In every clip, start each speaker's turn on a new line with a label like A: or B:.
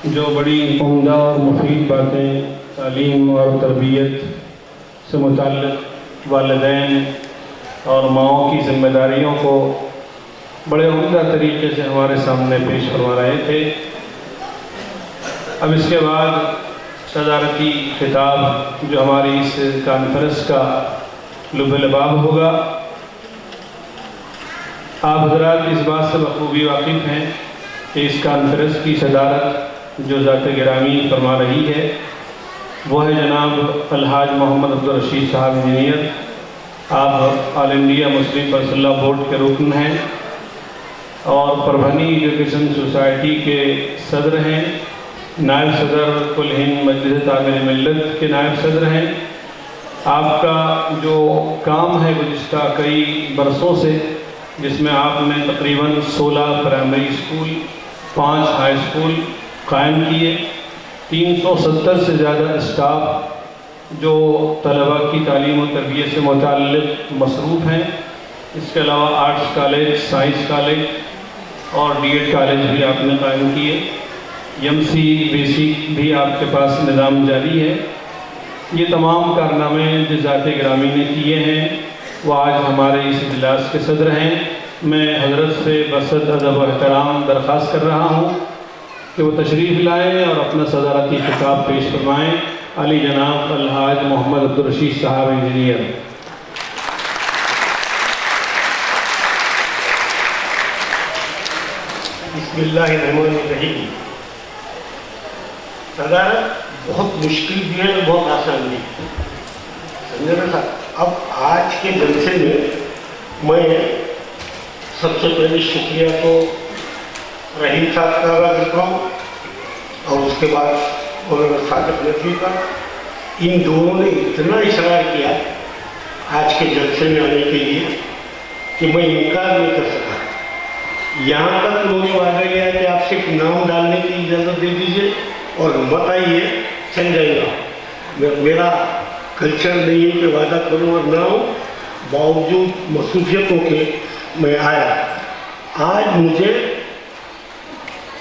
A: جو بڑی عمدہ اور مفید باتیں تعلیم اور تربیت سے متعلق والدین اور ماؤں کی ذمہ داریوں کو بڑے عمدہ طریقے سے ہمارے سامنے پیش کروا رہے تھے۔ اب اس کے بعد صدارتی خطاب جو ہماری اس کانفرنس کا لب لباب ہوگا، آپ حضرات اس بات سے بخوبی واقف ہیں کہ اس کانفرنس کی صدارت جو ذات گرامی فرما رہی ہے وہ ہے جناب الحاج محمد عبدالرشید صاحب انجینئر۔ آپ all India Muslim personal law board کے رکن ہیں اور پربھنی ایجوکیشن سوسائٹی کے صدر ہیں، نائب صدر کل ہند مجلس تعمیر ملت کے نائب صدر ہیں۔ آپ کا جو کام ہے گزشتہ کئی برسوں سے، جس میں آپ نے تقریباً 16 پرائمری اسکول، 5 ہائی اسکول قائم کیے، 370 سے زیادہ اسٹاف جو طلباء کی تعلیم و تربیت سے متعلق مصروف ہیں۔ اس کے علاوہ آرٹس کالج، سائنس کالج اور ڈی ایڈ کالج بھی آپ نے قائم کیے۔ ایم سی بیسک بھی آپ کے پاس نظام جاری ہے۔ یہ تمام کارنامے جو ذات گرامی نے کیے ہیں وہ آج ہمارے اس اجلاس کے صدر ہیں۔ میں حضرت سے بصد ادب و احترام درخواست کر رہا ہوں کہ وہ تشریف لائیں اور اپنا صدارتی خطاب پیش فرمائیں۔ علی جناب الحاج محمد عبدالرشید صاحب انجینئر۔
B: بسم اللہ الرحمن الرحیم۔ صدارت بہت مشکل بھی ہے، بہت آسان بھی ہے، سمجھے نا صاحب۔ اب آج کے جلسے میں سب سے پہلے شکریہ تو رحیم صاحب کا ادا کرتا ہوں اور اس کے بعد مولانا صادق ندوی کا۔ ان دونوں نے اتنا اصرار کیا آج کے جلسے میں آنے کے لیے کہ میں انکار نہیں کر سکا۔ یہاں تک انہوں نے وعدہ کیا کہ آپ صرف نام ڈالنے کی اجازت دے دیجیے اور مت آئیے، چل جائے گا۔ میرا کلچر نہیں ہے کہ وعدہ کروں اور نہ ہو، باوجود مصروفیتوں کے میں آیا۔ آج مجھے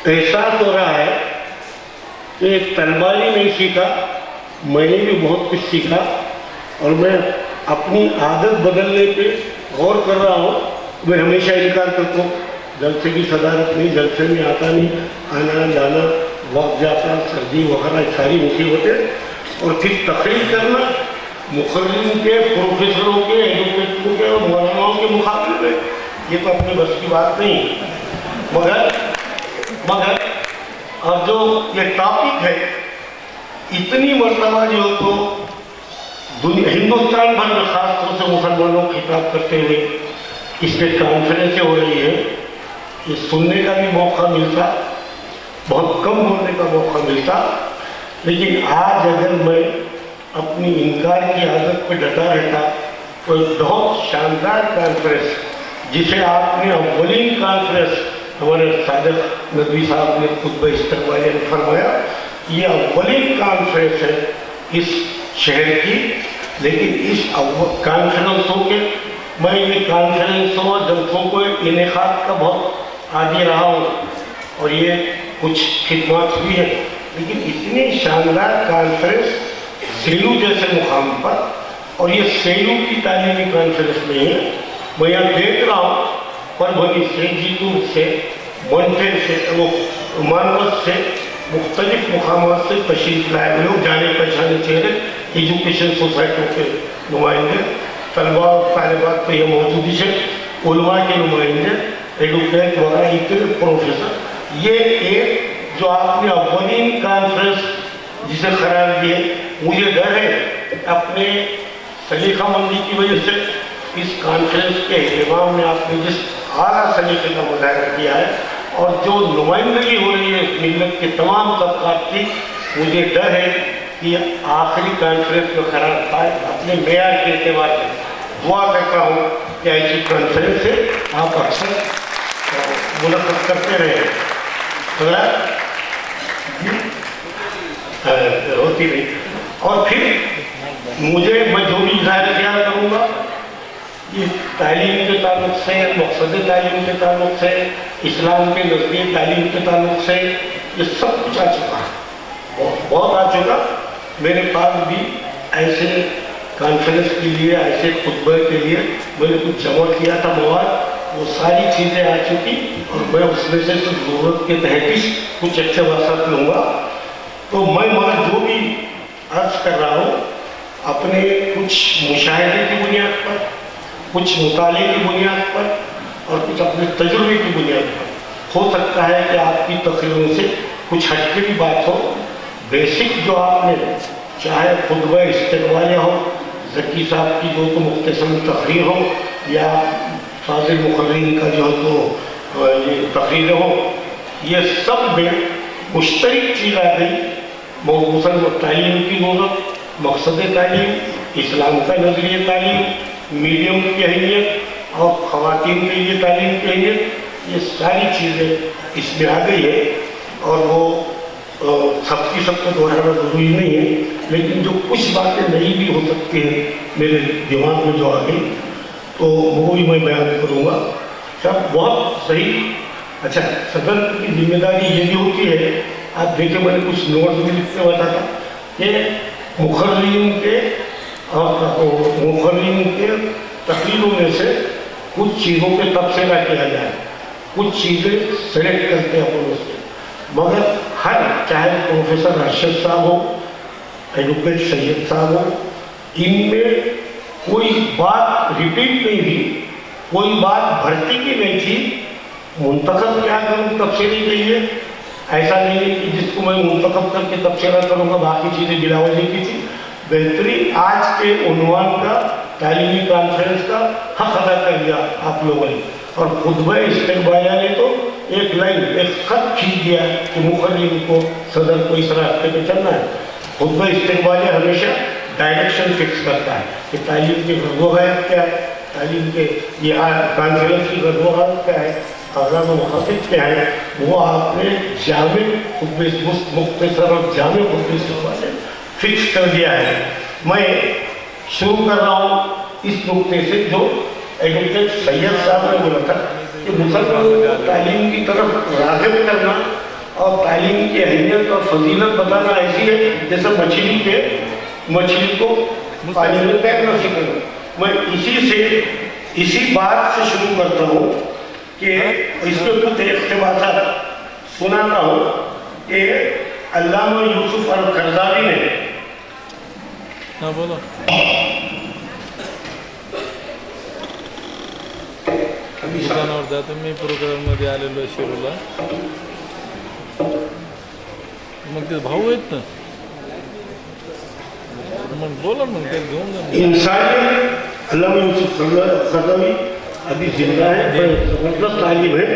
B: احساس ہو رہا ہے کہ ایک طلبہ ہی نہیں سیکھا، میں نے بھی بہت کچھ سیکھا اور میں اپنی عادت بدلنے پہ غور کر رہا ہوں۔ میں ہمیشہ انکار کرتا ہوں، جلسے کی صدارت نہیں، جلسے میں آتا نہیں، آنا جانا، وقت جاتا، سردی وغیرہ ساری مصیبتیں، اور پھر تقریر کرنا مقررین کے، پروفیسروں کے، ایڈوکیٹوں کے اور مولاناؤں کے مقابلے میں، یہ تو اپنے بس کی بات نہیں۔ مگر اور جو یہ ٹاپک ہے، اتنی مرتبہ جو تو ہندوستان بھر میں خاص طور سے مسلمانوں کو خطاب کرتے ہوئے اس پہ کانفرنسیں ہو رہی ہے، یہ سننے کا بھی موقع ملتا، بہت کم بولنے کا موقع ملتا، لیکن آج اگر میں اپنی انکار کی عادت پہ ڈٹا رہتا تو ایک بہت شاندار کانفرنس، جسے آپ نے اولین کانفرنس ہمارے صادق ندوی صاحب نے خطبہ استقبالیہ میں فرمایا، یہ اولین کانفرنس ہے اس شہر کی، لیکن اس کانفرنسوں کے میں یہ کانفرنسوں اور جلسوں کو انعقاد کا بہت عادی رہا ہوں اور یہ کچھ خدمات بھی ہیں، لیکن اتنی شاندار کانفرنس سیلو جیسے مقام پر، اور یہ سیلو کی تعلیمی کانفرنس نہیں ہے، میں یہاں دیکھ رہا ہوں پربھنی سے، جیتور سے، منٹے سے، مانوس سے، مختلف مقامات سے تشریف لائے ہوئے لوگ، جانے پہچانے چہرے، ایجوکیشن سوسائٹیوں کے نمائندے، طلباء اور طالبات پہ یہ موجودی ہے، علماء کے نمائندے، ایڈوکیٹ وغیرہ کے پروفیسر۔ یہ ایک جو آپ نے اولین کانفرنس جسے قرار دیے، مجھے ڈر ہے اپنے سلیقہ مندی کی وجہ سے اس کانفرنس کے اہتمام میں آپ نے جس اعلیٰ سلیقے کا مظاہرہ کیا ہے اور جو نمائندگی ہو رہی ہے ملت کے تمام طبقات کی، مجھے ڈر ہے کہ آخری کانفرنس میں قرار پائے۔ اپنے معیار کے اعتبار سے دعا کرتا ہوں کہ ایسی کانفرنس سے آپ اکثر منعقد کرتے رہیں۔ ہوتی نہیں۔ اور پھر میں جو بھی ظاہر کیا کروں گا، یہ تعلیم کے تعلق سے، مقصد تعلیم کے تعلق سے، اسلام کے نظریے تعلیم کے تعلق سے، یہ سب کچھ آ چکا ہے، بہت آ چکا. میرے پاس بھی ایسے کانفرنس کے لیے، ایسے خطبے کے لیے میں نے کچھ جمع کیا تھا مواد، وہ ساری چیزیں آ چکی اور میں اس میں سے ضرورت کے تحت کچھ اچھے وسائل لوں گا. تو میں جو بھی عرض کر رہا ہوں اپنے کچھ مشاہدے کی بنیاد پر، کچھ مطالعے کی بنیاد پر اور کچھ اپنے تجربے کی بنیاد پر. ہو سکتا ہے کہ آپ کی تقریروں سے کچھ ہٹ کے بھی بات ہو. بیسک جو آپ نے چاہے خطبہ استقبالیہ ہو، ذکی صاحب کی جو تو مختصر تقریر ہو، یا فاضل مقررین کا جو تو یہ تقریریں ہو، یہ سب میں مشترک چیز آ گئی. موضوعاً تعلیم کی ضرورت، مقصد تعلیم، اسلام کا نظریہ تعلیم، میڈیم کی اہمیت اور خواتین کے لیے تعلیم کی اہمیت، یہ ساری چیزیں اس میں آ گئی ہے. اور وہ سب کی سب کو دہرانا ضروری نہیں ہے، لیکن جو کچھ باتیں نہیں بھی ہو سکتی ہیں میرے دماغ میں جو آ گئی تو وہ بھی میں بیان کروں گا. سب بہت صحیح. اچھا، صدر کی ذمہ داری یہ بھی ہوتی ہے، آپ دیکھیں میں نے کچھ نوٹس بھی لکھتے ہوئے تھا کہ مقررین کے تقریروں میں سے کچھ چیزوں پہ تبصرہ کیا جائے، کچھ چیزیں سلیکٹ کرتے ہیں اپنے سے. مگر ہر چاہے پروفیسر ارشد صاحب ہو، ایڈوکیٹ سید صاحب ہو، ان میں کوئی بات ریپیٹ نہیں تھی، کوئی بات بھرتی کی نہیں تھی. منتخب کیا کروں تبصرے کے لیے، ایسا نہیں ہے کہ جس کو میں منتخب کر کے تبصرہ کروں گا باقی چیزیں بلا وجہ کی تھی. بہترین آج کے عنوان کا، تعلیمی کانفرنس کا حق ادا کر دیا آپ لوگوں نے. اور خطبہ استقبالیہ نے تو ایک لائن، ایک خط کھینچ دیا کہ مقررین کو، صدر کو اس راستے پہ چلنا ہے. خطبہ استقبالیہ ہمیشہ ڈائریکشن فکس کرتا ہے کہ تعلیم کی غرض و غایت کیا ہے، تعلیم کے یہ کانفرنس کی غرض و غایت کیا ہے، اغراض و مقاصد کیا ہے. وہ آپ نے جامع خطبے، مختصر اور جامع خطبے استقبالیہ فکس کر دیا ہے. میں شروع کر رہا ہوں اس نقطے سے جو ایڈوکیٹ سید صاحب نے بولا تھا کہ مسلمانوں کو تعلیم کی طرف راغب کرنا اور تعلیم کی اہمیت اور فضیلت بتانا ایسی ہے جیسے مچھلی کو پانی میں تیرنا سکھانا. میں اسی بات سے شروع کرتا ہوں کہ اس پہ کچھ اقتباسات سناتا ہوں کہ علامہ یوسف القرضاوی نے
C: मी प्रोग्राममध्ये आलेलो आहे शिरूरला. मग ते भाऊ आहेत ना, मग बोला मग ते घेऊन जा.
B: انسانیت، علامہ یوسف القرضاوی ابھی زندہ ہے، زبردست تعلیم ہے.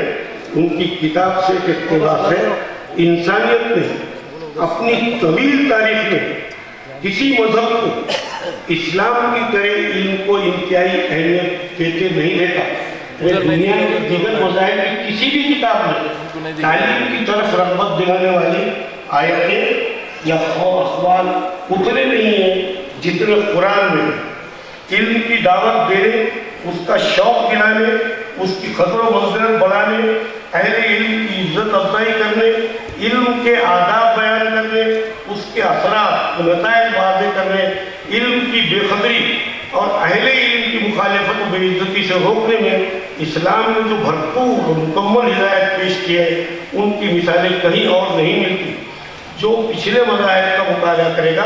B: ان کی کتاب سے ایک اقتباس ہے. انسانیت نے اپنی طویل تاریخ میں کسی مذہب کو اسلام کی طرح علم کو انتہائی اہمیت دیتے نہیں دیکھا. دنیا کے دیگر مذاہب کی کسی بھی کتاب میں تعلیم کی طرف رغبت دلانے والی آیتیں یا اخبار اتنے نہیں ہیں جتنے قرآن میں. علم کی دعوت دینے، اس کا شوق دلانے، اس کی قدر و منزلت بڑھانے، اہل علم کی عزت افزائی کرنے، علم کے آداب بیان کرنے، اس کے اثرات و نتائج واضح کرنے، علم کی بے قدری اور اہل علم کی مخالفت و بے عزتی سے روکنے میں اسلام نے جو بھرپور اور مکمل ہدایت پیش کی ہے ان کی مثالیں کہیں اور نہیں ملتی. جو پچھلے مذاہب کا مطالعہ کرے گا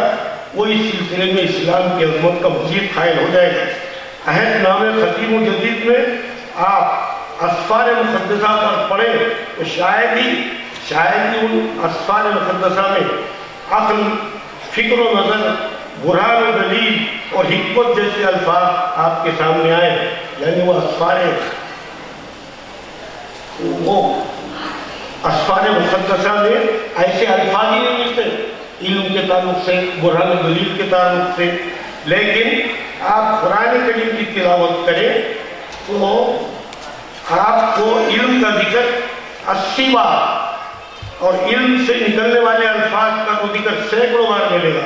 B: وہ اس سلسلے میں اسلام کی عظمت کا مزید قائل ہو جائے گا. عہد نامہ قدیم و جدید میں آپ اسفار مقدسہ پر پڑھیں تو شاید ہی ان اسفار مقدسہ میں عقل، فکر و نظر، برہان و دلیل اور حکمت جیسے الفاظ آپ کے سامنے آئے. یعنی وہ اسفار مقدسہ میں ایسے الفاظ ہی نہیں ملتے علم کے تعلق سے، برہان و دلیل کے تعلق سے. لیکن آپ قرآن کریم کی تلاوت کریں تو آپ کو علم کا ذکر 80 بار اور علم سے نکلنے والے الفاظ کا وہ ذکر سینکڑوں بار ملے گا.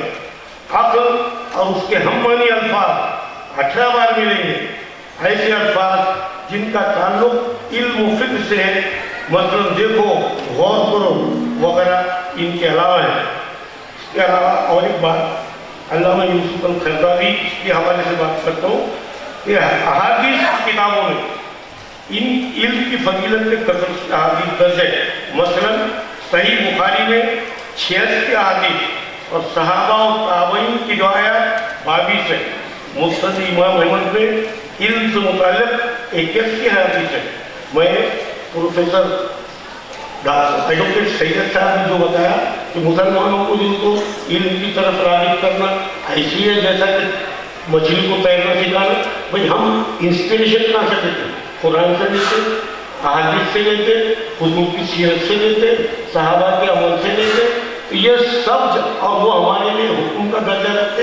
B: عقل اور اس کے ہم معنی الفاظ 18 بار ملیں گے. ایسے الفاظ جن کا تعلق علم و فقہ سے ہے मतलब देखो, गौर करो वगैरह इनके अलावा है। इसके अलावा और एक बात, अल्लामा यूसुफ अल-करज़ावी के हवाले से बात करता हूँ कि अहादीस की किताबों में इन इल्म की फजीलत के कसम से अहादीस दर्ज है। मसलन सही बुखारी में 86 अहादीस और सहाबा और ताबईन की रिवायत 22 है। मुस्नद इमाम अहमद में इल्म से मुताल्लिक़ 81 अहादीस है। मैं प्रोफेसर एडवोकेट सैयद साहब ने जो बताया कि मुसलमानों को जिनको इल्म की तरफ राग़िब करना ऐसी है जैसा कि मछली को तैरना सिखाना। भाई हम इंस्पिरेशन कहाँ से लेते? कुरान से लेते, अहादीस से लेते, हुजूर की सीरत से लेते, सहाबा के अमल से लेते। तो ये सब, और वो हमारे लिए हुक्म का दर्जा रखते,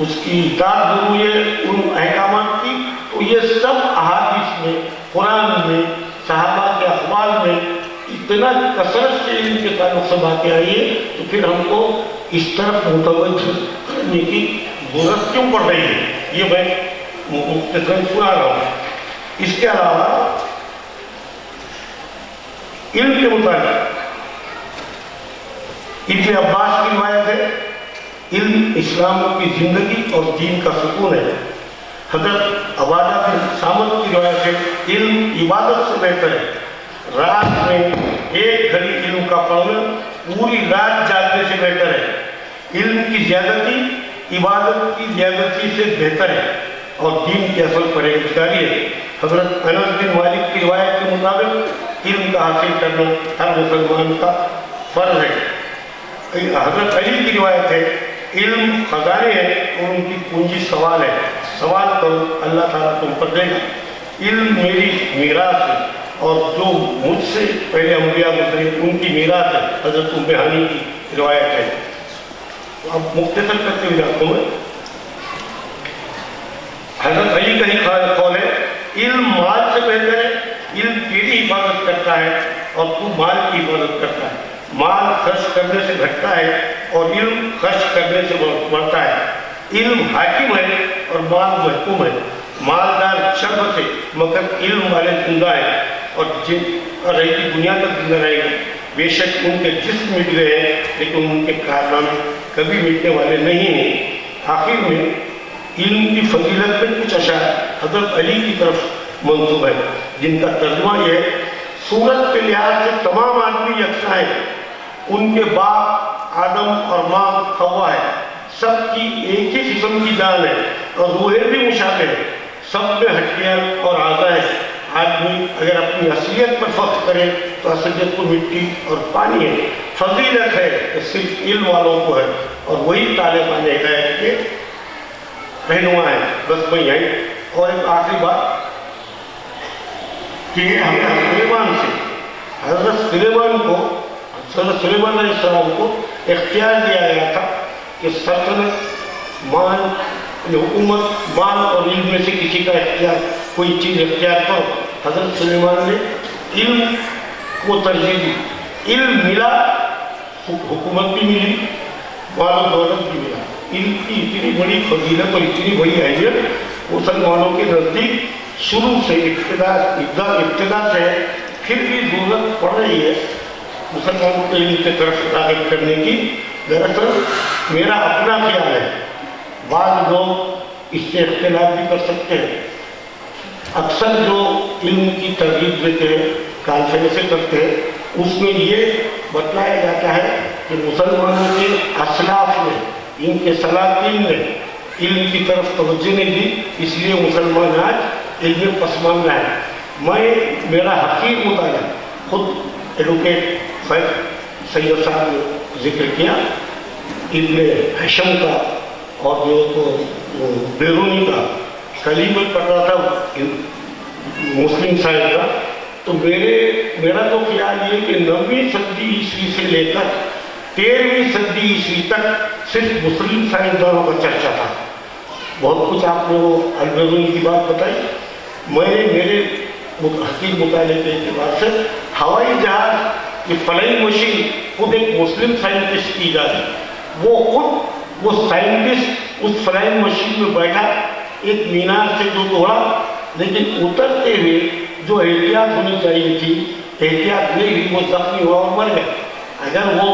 B: उसकी इताअत ज़रूरी है उन अहकामात की। तो ये सब अहादीस में, कुरान में, सहाबा के अखबार में इतना कसरत से इनके ताल्लुक से बातें आई है, तो फिर हमको इस तरफ मुतवज्जह करने की ज़रूरत क्यों पड़ रही है, ये मैं मुख्तसरन सुना रहा हूँ। इसके अलावा इल्म के मुताबिक इब्न अब्बास की रिवायत है, इल्म इस्लाम की ज़िंदगी और दीन का सुकून है। हज़रत अबादा बिन सामत की रिवायत है, इल्म इबादत से बेहतर है। रात में एक घड़ी इल्म का पढ़ना पूरी रात जागने से बेहतर है। इल्म की ज़्यादती इबादत की ज़्यादती से बेहतर है और दीन की असल परहेज़गारी है। हज़रत अनस बिन मालिक की रिवायत के मुताबिक इल्म का हासिल करना हर मुसलमान का फ़र्ज़ है। हज़रत अली की रिवायत है, इल्म खजाने हैं और उनकी पूंजी सवाल है। सवाल करो, अल्लाह ताला तुम पर देगा। इल्म मेरी मीरास है और जो मुझसे पहले अंबिया गुजरे उनकी मीरास है। हज़रत उम्मे हानी की रिवायत है। अब मुख्तसर करते हुए जाता हूँ। हज़रत अली का ही कौल है, इल्म माल से बेहतर है। इल्म तेरी हिफाजत करता है और तू माल की हिफाजत करता है। माल खर्च करने से घटता है और इल्म खर्च करने से बढ़ता है। इल्म हाकिम है और माल महकूम है। मालदार शर्म से मगर इल्म वाले जिंदा है और रहेगी दुनिया तक जिंदा रहेगी। बेशक उनके जिस्म मिट गए हैं लेकिन उनके कारनामे कभी मिटने वाले नहीं हैं। आखिर में इल्म की फजीलत में कुछ अशार हज़रत अली की तरफ मंसूब है, जिनका तर्जुमा यह है, सूरत के लिहाज से तमाम आदमी यकसा है। उनके बाप आदम और माँ हव्वा है। सबकी एक ही किस्म की जान है और रूहें भी मुशाबे हैं। सब में हड्डियाँ और आज़ा है। आदमी अगर अपनी असलियत पर फख्र करे तो असलियत को मिट्टी और पानी है। फजीलत है तो सिर्फ इल्म वालों को है और वही ताले पाने का है कि रहनुमा है। बस वही है। और एक आखिरी बात कि हमें सुलेमान से, हज़रत सुलेमान अलैहिस्सलाम को इख्तियार दिया गया था कि सल्तनत, माल, हुकूमत, माल और इल्म में से किसी का इख्तियार, कोई चीज़ इख्तियार करो। हज़रत सुलेमान ने इल्म को तरजीह दी। इल्म मिला, हुकूमत भी मिली, माल और दौलत भी मिला। इल्म की इतनी बड़ी फजीलत और इतनी बड़ी अहमियत मुसलमानों के नज़दीक शुरू से इब्तिदा से है। फिर भी ज़रूरत पड़ रही है मुसलमानों को इल्म की तरफ राग़िब करने की। दरअसल मेरा अपना ख्याल है, बाद लोग इससे इख्तिलाफ भी कर सकते हैं। अक्सर जो इल्म की तरगीब देते हैं, कॉन्फ्रेंस से करते हैं, उसमें ये बतलाया जाता है कि मुसलमानों के असलाफ ने, इनके सलातीन ने इल्म की तरफ तवज्जो नहीं दी, इसलिए मुसलमान आज इल्म पसमानदा है। मेरा हकीर मुताला खुद एडवोकेट सैयद साहब ने जिक्र किया, इब्ने हशम का और जो तो बेरूनी का कल में पढ़ रहा था मुस्लिम साहिब का। तो मेरा तो ख्याल ये कि 9वीं सदी ईस्वी से लेकर 13वीं सदी ईस्वी तक सिर्फ मुस्लिम साइंसदानों का चर्चा था। बहुत कुछ आपने वो अलबेरूनी की बात बताई। मैंने मेरे हकीम मुताले के एतबार से हवाई जहाज की फ्लाइंग मशीन खुद एक मुस्लिम साइंटिस्ट की जाती। वो साइंटिस्ट उस फ्लाइंग मशीन में बैठा, एक मीनार से जो दौड़ा, लेकिन उतरते हुए जो एहतियात होनी चाहिए थी, एहतियात नहीं हुई, वो जख्मी हुआ और मर गया। अगर वो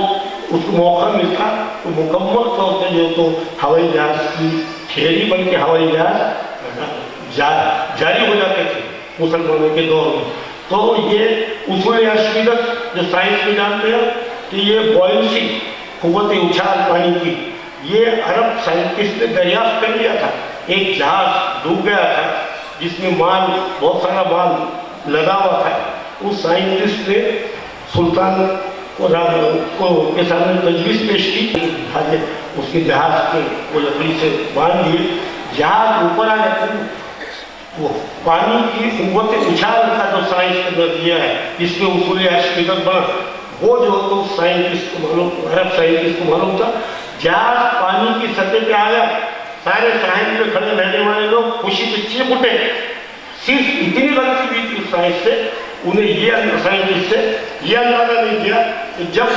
B: उसको मौका मिलता तो मुकम्मल तौर पर जो तो हवाई जहाज की थियरी बन के हवाई जहाज जारी हो जाते थे मुसलमानों के दौर में। तो ये उसूल अश्मिदत जो साइंस में जानते हैं कि ये बॉयंसी, कुव्वत उछाल पानी की, ये अरब साइंटिस्ट ने दरियाफ्त कर लिया था। एक जहाज डूब गया था जिसमें माल, बहुत सारा माल लदा हुआ था। उस साइंटिस्ट ने सुल्तान को के सामने तजवीज़ पेश की, उसके जहाज के वो लकड़ी से बांध दिए, जहाज ऊपर आ जाता है। वो पानी की कुव्वत उछाल का जो साइंस का नजरिया है, इसमें उसूल अश्मिदत बना, वो जो तो साइंटिस्ट को मालूम, अरब साइंटिस्ट को मालूम था। जहाज पानी की सतह पे आया, सारे साहिल में खड़े रहने वाले लोग खुशी से चीख उठे। सिर्फ इतनी गलती हुई थी उस साइंस से, उन्हें ये साइंटिस्ट से ये अंदाजा नहीं किया कि जब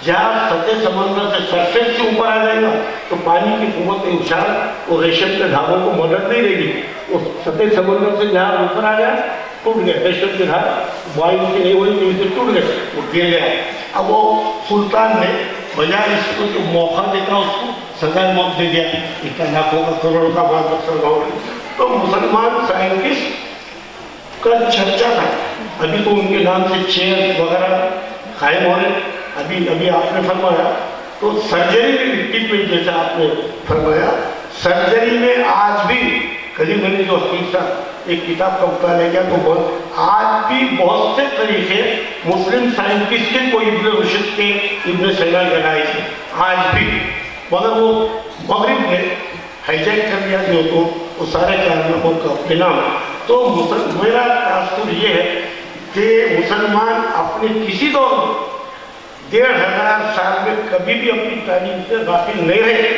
B: जहाज सतह समंदर से सरफेस से ऊपर आ जाएगा तो पानी की कुव्वत उछाल और रेशम के धागों को मदद नहीं देगी। वो सतह समंदर से जहाज ऊपर आ गया, टूट गया, रेशम के धागे वायु से नहीं हुई, नीचे टूट गए, वो गिर गया। अब वो सुल्तान ने बजाय इसको जो मौका देता उसको सजा मौत दे दिया, इतना लाखों का करोड़ों का माल बख्शा। तो मुसलमान साइंटिस्ट का चर्चा था, अभी तो उनके नाम से चेयर वगैरह कायम हो रहे। अभी आपने फरमाया तो सर्जरी में इक्विपमेंट जैसा आपने फरमाया, सर्जरी में आज भी, कल मैंने जो हकीकत एक किताब का मुताला किया तो आज भी बहुत से तरीके मुस्लिम साइंटिस्ट के कोई इब्न रुशद के, इब्न सैना के राय से आज भी, मगर वो मगरिब ने हाईजैक कर दिया जो तो वो सारे कारनामों का परिणाम। तो मेरा तासुर ये है कि मुसलमान अपने किसी दौर में 1500 साल में कभी भी अपनी तालीम से गाफिल नहीं रहे।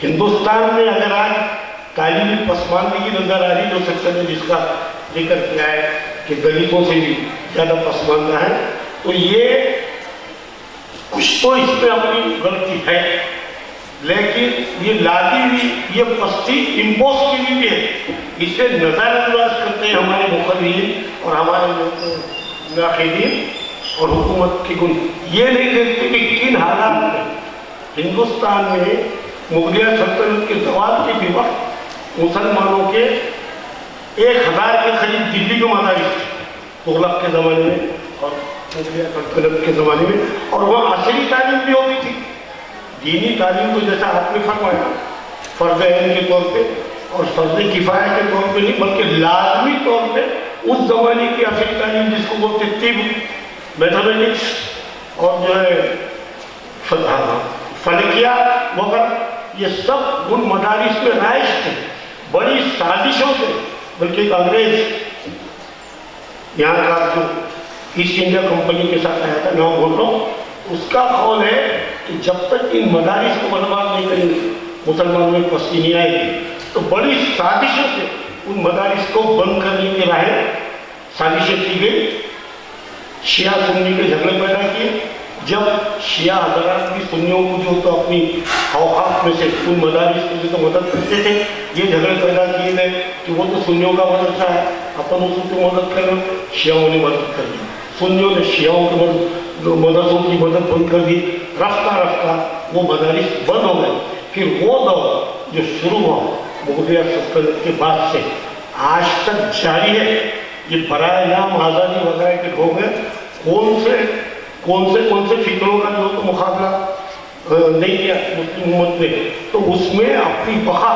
B: हिंदुस्तान में अगर आज तालीमी पसमानदगी नजर आ रही, जो सेक्शन ने जिसका जिक्र किया है कि दलितों से भी ज़्यादा पसमानदा है, तो ये कुछ तो इसमें अपनी गलती है, लेकिन ये लादी हुई ये पस्ती इम्पोज की हुई है, इसे नज़रअंदाज करते हैं हमारे मुखर्रीन और हमारे नाक़िदीन और हुकूमत की गुण। ये नहीं देखते कि किन हालात में हिंदुस्तान में मुगलिया सल्तनत के ज़वाल के भी वक्त मुसलमानों के 1000 के करीब दिल्ली के मदारिस थे, तुगलक के ज़माने में और मुगलिया सल्तनत के ज़माने में, और वहाँ असली तालीम भी होती थी। दीनी तालीम को जैसा आपने फरमाया फ़र्ज़ ऐन के तौर पे और फ़र्ज़ किफ़ाया के तौर पे नहीं, बल्कि लाजमी तौर पे उस ज़माने की असली तालीम जिसको बोलते तिब, मैथमेटिक्स और जो है फलकिया वगैरह, ये सब उन मदारिस में राइज थे। बड़ी साजिशों से, बल्कि एक अंग्रेज यहाँ का जो ईस्ट इंडिया कंपनी के साथ आया था, नाम बोल रहा हूँ, उसका कौल है कि जब तक इन मदारिस को बर्बाद नहीं करेंगे मुसलमानों में पस्ती नहीं आएगी। तो बड़ी साजिशों से उन मदारिस को बंद करने के राह साजिशें की गई। शिया सुन्नी के झगड़े पैदा किए। जब शिया हज़रात भी सुन्नियों को जो तो अपनी औकात में से उन मदारिस को जो तो मदद करते थे, ये झगड़े पैदा किए गए कि वो तो सुन्नियों का मदरसा है, अपन उसको मदद कर रहे, शियाओं ने मदद कर दी, सुन्नियों ने शियाओं की मदरसों की मदद बंद कर दी। रफ्ता रफ्ता वो मदारिस बंद हो गए। फिर वो दौर जो शुरू हुआ मुगलिया सल्तनत के बाद से आज तक जारी है। ये बराए नाम आज़ादी वगैरह के हो गए, कौन से फिक्रों का जो तो मुकाबला नहीं किया मुस्लिम उम्मत ने, तो उसमें अपनी बका,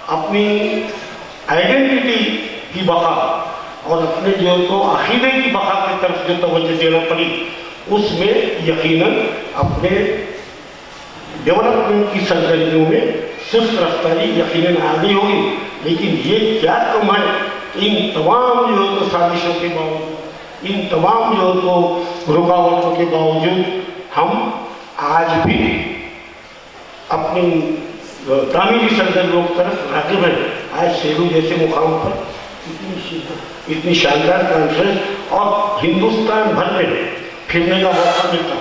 B: अपनी आइडेंटिटी की बका और अपने जो तो अकीदे की बका की तरफ जो तवज्जो देना पड़ी, उसमें यकीनन अपने डेवलपमेंट की सरगर्मियों में सुस्त रफ्तारी यकीनन आ गई होगी। लेकिन ये क्या कम है, इन तमाम जो तो साजिशों के बावजूद, इन तमाम जो तो रुकावटों के बावजूद हम आज भी अपनी तामीरी सरगर्मियों की तरफ राग़िब हैं। आज सेलू जैसे मुकाम पर इतनी शानदार कॉन्फ्रेंस और हिंदुस्तान भर में फिरने का मौका मिलता,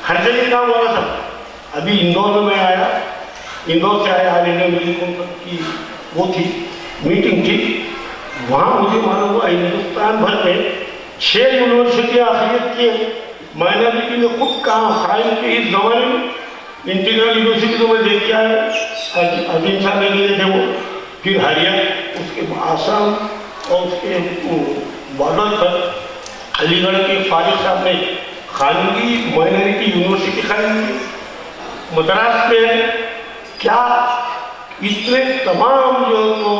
B: हर जगह काम हो रहा था। अभी इंदौर में मैं आया, इंदौर से आया, ऑल इंडिया म्यूजिक की वो थी, मीटिंग थी, वहाँ मुझे मालूम हुआ हिंदुस्तान भर में 6 यूनिवर्सिटियाँ आखिरियत की हैं। माइनॉरिटी ने खुद कहा खाइन के इस जमाने में इंटीग्रल यूनिवर्सिटी तो मैं देख के आया, अजीम साहब ले गए थे वो, फिर हरियाणा, उसके आसाम और उसके बॉर्डर पर अलीगढ़ के फारिग साहब ने खानगी माइनॉरिटी यूनिवर्सिटी खरीदी थी। मद्रास में है। क्या इतने तमाम जो तो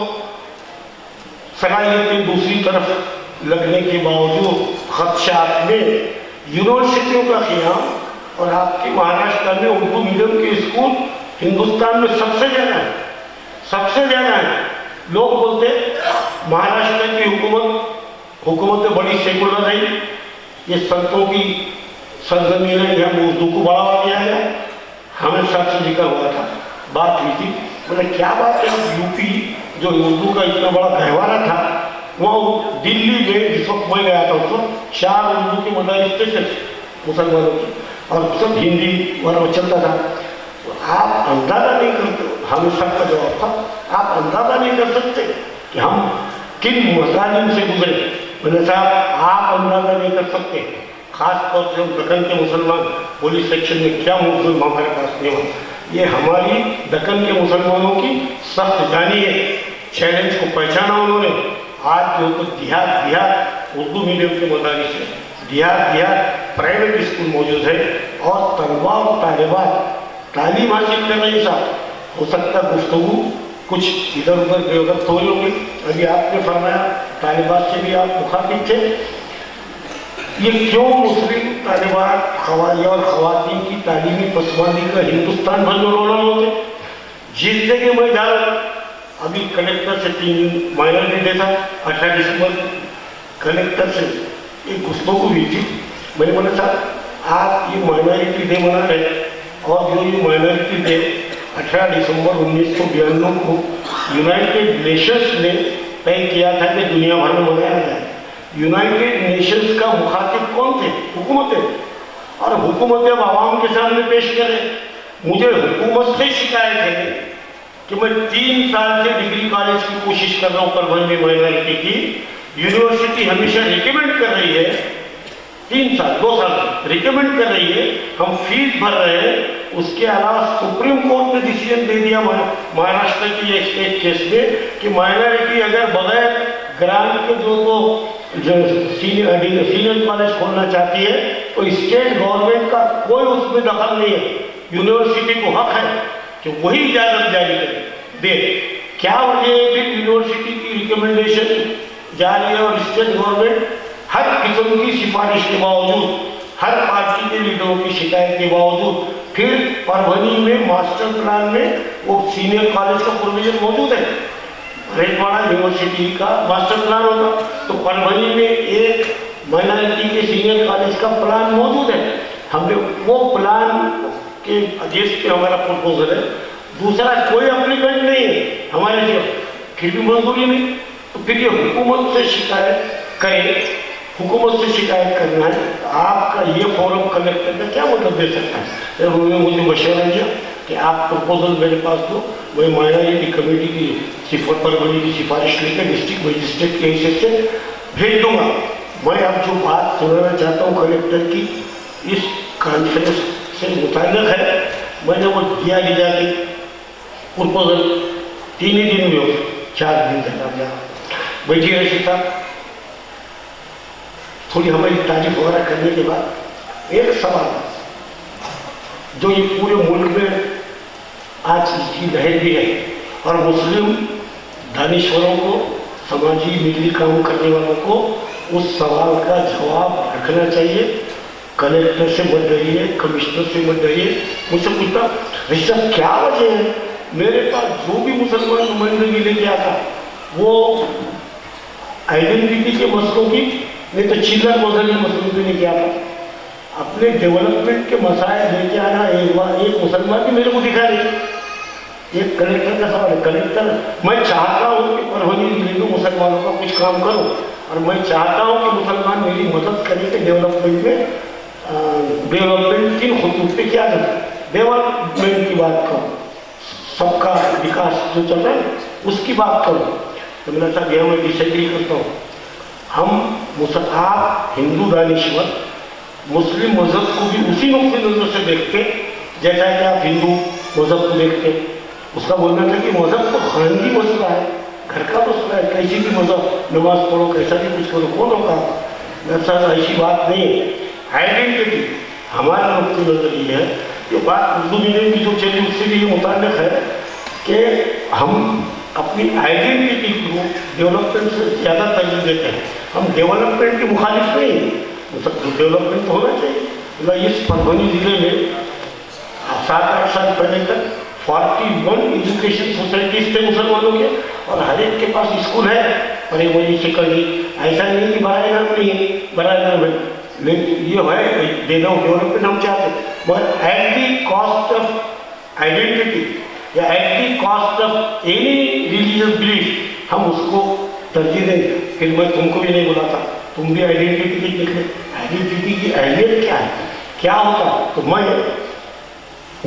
B: सलाहियतें दूसरी तरफ लगने के बावजूद खदशात में यूनिवर्सिटियों का क़याम, और आपके महाराष्ट्र में उर्दू मीडियम के स्कूल हिंदुस्तान में सबसे ज़्यादा है, सबसे ज़्यादा है। लोग बोलते महाराष्ट्र की हुकूमत बड़ी सेकुलर है, ये संतों की सरजमीन है, यहाँ उर्दू को बढ़ावा दिया गया। हमें साथ लिखा हुआ था, बात हुई थी, बोले क्या बात है, यूपी जो उर्दू का इतना बड़ा गहवारा था, वो दिल्ली में जिस वक्त मैं गया था उस वक्त 4 उर्दू के मदारिस थे मुसलमानों की, और सब हिंदी वाला चलता था। तो आप अंदाजा नहीं करते, हमें सबका जवाब था, आप अंदाजा नहीं कर सकते कि हम किन मसालिम से गुजरे। मैंने साहब आप अंदाजा नहीं कर सकते, खास तौर से दक्कन के मुसलमान पुलिस सेक्शन में क्या मुस्लिम हमारे पास नहीं हुआ। ये हमारी दक्कन के मुसलमानों की सख्त जानी है, चैलेंज को पहचाना उन्होंने। आज जो तो देहात उर्दू मीडियम के मदारिस है, देहात प्राइवेट स्कूल मौजूद है, और तलबा और तालिबात तालीम हासिल कर रही। साहब हो सकता गुफ्तगू कुछ इधर उधर बेवकत हो रही होगी। अभी आपने फरमाया तालिबात से भी आप मुखातिब थे, ये क्यों मुस्लिम तालिबात खवाली और खवातीन की तालीमी पसमानदी का हिंदुस्तान भर में रोलन होते। जिस जगह मैं जा रहा, अभी कलेक्टर से 3 माइनॉरिटी डे था 18 दिसंबर, कलेक्टर से एक गुफ्तगू हुई थी। मैंने बोला साहब आप ये माइनॉरिटी डे मना रहे, और जो ये माइनॉरिटी डे 18 दिसंबर 1992 को यूनाइटेड नेशंस ने तय किया था कि दुनिया भर में मनाया जाए। यूनाइटेड नेशंस का मुखातिब कौन थे? हुकूमतें, और हुकूमतें अब आवाम के सामने पेश करें। मुझे हुकूमत से शिकायत है कि मैं 3 साल से डिग्री कॉलेज की कोशिश कर रहा हूँ परभनी में माइनॉरिटी की, यूनिवर्सिटी हमेशा रिकमेंड कर रही है, 3 साल 2 साल रिकमेंड कर रही है, हम फीस भर रहे हैं। उसके अलावा सुप्रीम कोर्ट ने डिसीजन दे दिया महाराष्ट्र की एक केस में कि माइनॉरिटी अगर बगैर ग्रांट के जो सीनियर कॉलेज खोलना चाहती है तो स्टेट गवर्नमेंट का कोई उसमें दखल नहीं है। यूनिवर्सिटी को हक है कि वही इजाज़त जारी करे दे। क्या वजह है कि यूनिवर्सिटी की रिकमेंडेशन जारी है और स्टेट गवर्नमेंट हर किस्म की सिफारिश के बावजूद, हर पार्टी के लीडरों की शिकायत के बावजूद, फिर परभनी में मास्टर प्लान में वो सीनियर कॉलेज का प्रोविजन मौजूद है। रेलवाड़ा यूनिवर्सिटी का मास्टर प्लान होगा तो परभनी में एक माइनॉरिटी के सीनियर कॉलेज का प्लान मौजूद है। हमने वो प्लान के अगेंस्ट पे हमारा प्रपोजल है। दूसरा कोई एप्लीकेंट नहीं है हमारे लिए, फिर भी मंजूरी नहीं, तो फिर ये हुकूमत से शिकायत करें, हुकूमत से शिकायत करना है। आपका ये फोरम कलेक्टर का क्या मतलब दे सकता है? जब उन्होंने मुझे मशवरा दिया कि आप प्रपोजल मेरे पास दो, मैं माइनॉरिटी कमेटी की परभनी की सिफारिश लेकर डिस्ट्रिक्ट मजिस्ट्रेट के हिस्से से भेज दूंगा। मैं अब जो बात सुनाना चाहता हूँ कलेक्टर की, इस कॉन्फ्रेंस से मुताल्लिक़ है। मैंने वो दिया जाके प्रपोजल 3 ही दिन में हो, 4 दिन तक बैठी रही था। थोड़ी हमारी तारीफ वगैरह करने के बाद एक सवाल जो ये पूरे मुल्क में आज इसकी लहर भी है, और मुस्लिम दानिश्वरों को, समाजी मिली काम करने वालों को उस सवाल का जवाब रखना चाहिए। कलेक्टर से मत डरिए, कमिश्नर से मत डरिए। मुझसे पूछता रिश्ता क्या वजह है? मेरे पास जो भी मुसलमान नुमाइंदगी लेके आता वो आइडेंटिटी के मसलों की नहीं तो चिल्लर मजहबी मसलों की लेके आता। अपने डेवलपमेंट के मसाइल लेके आना एक मुसलमान भी मेरे को दिखा रही। एक कलेक्टर का सवाल है, कलेक्टर मैं चाहता हूँ कि परभनी जिले में मुसलमानों का कुछ काम करूँ, और मैं चाहता हूँ कि मुसलमान मेरी मदद करें कि डेवलपमेंट में डेवलपमेंट की खुतूत पे क्या करें, डेवलपमेंट की बात करूँ, सबका विकास जो चल रहा है उसकी बात करूँ। तो मैंने कहा यह मैं डिसएग्री करता हूँ। हम आप हिंदू दानिश्वर मुस्लिम मजहब को भी उसी नुक्ते नज़र से देखते जैसा कि आप हिंदू मजहब को देखते। उसका बोलना था कि मजहब तो खानगी मसला है, घर का मसला है, कैसी भी मजहब नमाज पढ़ो, कैसा भी कुछ करो, कौन होगा? ऐसा ऐसी बात नहीं है। आइडेंटिटी हमारा नुक्ते नज़र ये है, ये बात उर्दू मीडियम की जो चली उससे भी ये मुताल्लिक़ है कि हम अपनी आइडेंटिटी को डेवलपमेंट से ज़्यादा तरजीह देते हैं। हम डेवलपमेंट के मुखालिफ नहीं, मतलब डेवलपमेंट तो होना चाहिए। मतलब इस परभनी ज़िले में 7-8 साल पहले तक 41 एजुकेशन सोसाइटीज थे मुसलमानों के, और हर एक के पास स्कूल है, और ये वही शिकल नहीं, ऐसा नहीं कि बड़ा इनाम नहीं है, बड़ा इनाम है, लेकिन ये है देना डेवलपमेंट हम चाहते हैं, but at the cost of identity या at the cost of any religious belief हम उसको तरजीह देंगे। फिर मैं तुमको भी नहीं बोला था, तुम भी आइडेंटिटी की निकले। आइडेंटिटी की अहमियत क्या है, क्या होता है? तो मैं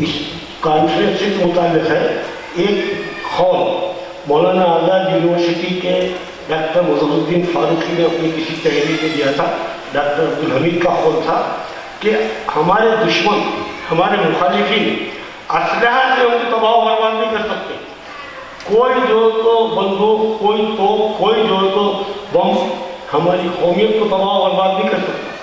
B: इस कॉन्फ्रेंस से मुताल्लिक़ है एक हॉल मौलाना आज़ाद यूनिवर्सिटी के डॉक्टर मुज़फ़्फ़रुद्दीन फारूकी ने अपनी किसी तहरीर में दिया था, डॉक्टर अब्दुल हमीद का हॉल था कि हमारे दुश्मन, हमारे मुखालिफिन असलहा से हम तबाह बर्बाद नहीं कर सकते। कोई जो तो बंदूक, कोई तोप, कोई जो तो बम हमारी कौमियत को तबाह बर्बाद नहीं कर सकता।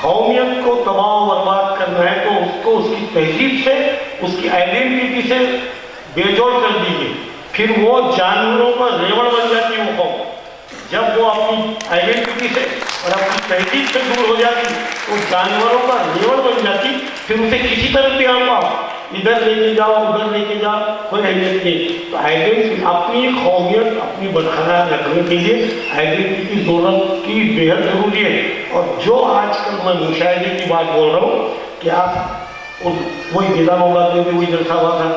B: कौमियत को तबाह बर्बाद करना है तो उसको उसकी तहजीब से, उसकी आइडेंटिटी से बेजोड़ कर दीजिए, फिर वो जानवरों का रेवड़ बन जाती है वो कौम। जब वो अपनी आइडेंटिटी से और अपनी तहजीब से दूर हो जाती तो जानवरों का रेवड़ बन जाती, फिर उसे किसी तरह भी हम पाओ, इधर लेके जाओ उधर लेके जाओ, कोई अहमियत नहीं। तो आइडेंटिटी, अपनी कौमियत अपनी बरकरार रखने के लिए आइडेंटिटी की ज़रूरत की बेहद ज़रूरी है। और जो आजकल मैं मुशाहिदे की बात बोल रहा हूँ कि आप वही निज़ामाबाद में भी वही जलसा हुआ था,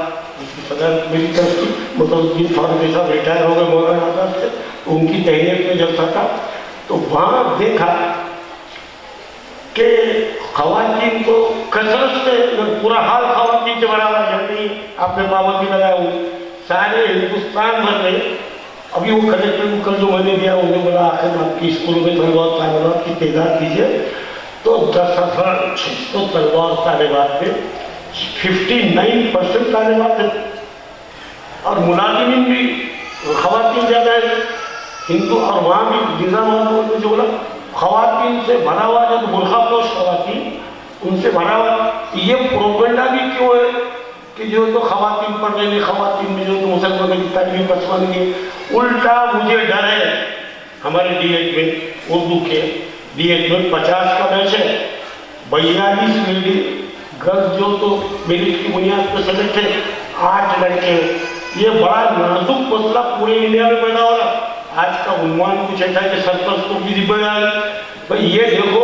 B: उसकी सदर मेरी तरफ की मुज़फ़्फ़रुद्दीन फारूकी साहब रिटायर हो गए मौलाना आज़ाद से, तो उनकी तहरीर में जलसा था, तो वहाँ देखा कि ख़वातीन को कसरत से पूरा हाल ख़वातीन से भरा हुआ है। जब नहीं आपने पाबंदी लगाया हुई सारे हिंदुस्तान भर में। अभी वो कलेक्टर को कल जो मैंने दिया उन्होंने बोला आखिर आपकी स्कूलों में तलवार तालिबात की तादाद दीजिए, तो 10,600 तलवार तालिबात में 59% तालिबात है, और मुलाजिमीन भी ख़वातीन ज़्यादा है हिंदू। और वहाँ भी निज़ामाबाद में जो बोला ख़वातीन से भरा हुआ, जब बुरखापोश ख़वातीन उनसे भरा हुआ। ये प्रोपेगेंडा भी क्यों है कि जो तो ख़वातीन पढ़ रहे हैं, ख़वातीन में जो तो मुसलमानों की तालीम पसंद है। उल्टा मुझे डर है, हमारे डीएड में उर्दू के डीएड में 50 का बैच है, 42 लेडी गर्ल्स जो तो मेरिट की बुनियाद पर सेलेक्ट है, 8 लड़के। ये बड़ा नाजुक मसला पूरे इंडिया में पैदा हो रहा। आज का उन्मान कुछ ऐसा है कि सरपंच को भी रिबड़ आ गई। भाई ये देखो